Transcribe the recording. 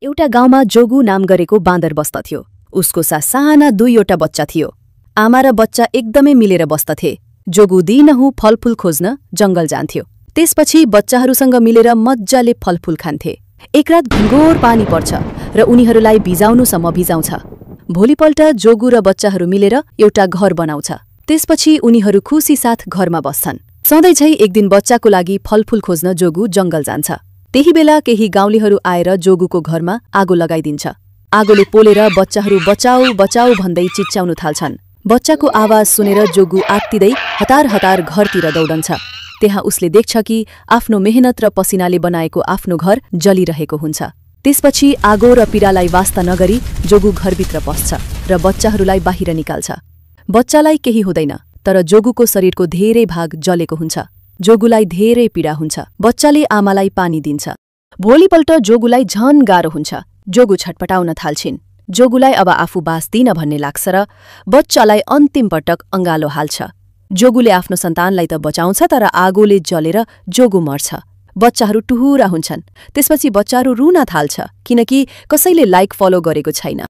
एउटा गाउँमा जोगु नाम गरेको बाँदर बस्दथ्यो। उसको साना दुईवटा बच्चा थियो। आमा र बच्चा एकदमै मिलेर बस्दथे। जोगु दिनहुँ फलफूल खोज्न जंगल जान्थ्यो। त्यसपछि बच्चाहरूसँग मिलेर मज्जाले फलफूल खान्थे। एक रात घनघोर पानी पर्छ र उनीहरूलाई भिजाउनुसम्म भिजाउँछ। भोलिपल्ट जोगु र बच्चाहरू मिलेर एउटा घर बनाउँछ। त्यसपछि उनीहरू खुसी साथ घरमा बस्छन्। सधैँझै एक दिन बच्चाको लागि फलफूल खोज्न जोगु जंगल जान्छ। त्यही बेला केही गाउँलेहरू आएर जोगुको घरमा आगो लगाइदिन्छ। आगोले पोलेर बच्चाहरू बचाऊ बचाऊ भन्दै चिच्याउन थाल्छन्। बच्चाको आवाज सुनेर जोगु आत्तिदै हतार हतार घरतिर दौडन्छ। त्यहाँ उसले देख्छ कि आफ्नो मेहनत र पसिनाले बनाएको आफ्नो घर जलिरहेको हुन्छ। त्यसपछि आगो र पीडालाई वास्ता नगरी जोगु घरभित्र पस्छ र बच्चाहरूलाई बाहिर निकाल्छ। बच्चालाई केही हुँदैन, तर जोगुको शरीरको धेरै भाग जलेको हुन्छ। जोगुलाई धेरै पीडा हुन्छ। बच्चाले आमालाई पानी दिन्छ। भोलिपल्ट जोगुलाई झन गाह्रो हुन्छ। जोगु छटपटाउन थाल्छिन्। जोगुलाई अब आफू बाँच्दिन भन्ने लाग्छ र बच्चालाई अन्तिम पटक अंगालो हाल्छ। जोगुले आफ्नो सन्तानलाई त बचाउँछ, तर आगोले जलेर जोगु मर्छ। बच्चाहरू टुहुरा हुन्छन्। त्यसपछि बच्चाहरू रुन थाल्छ, किनकि कसैले लाइक फलो गरेको छैन।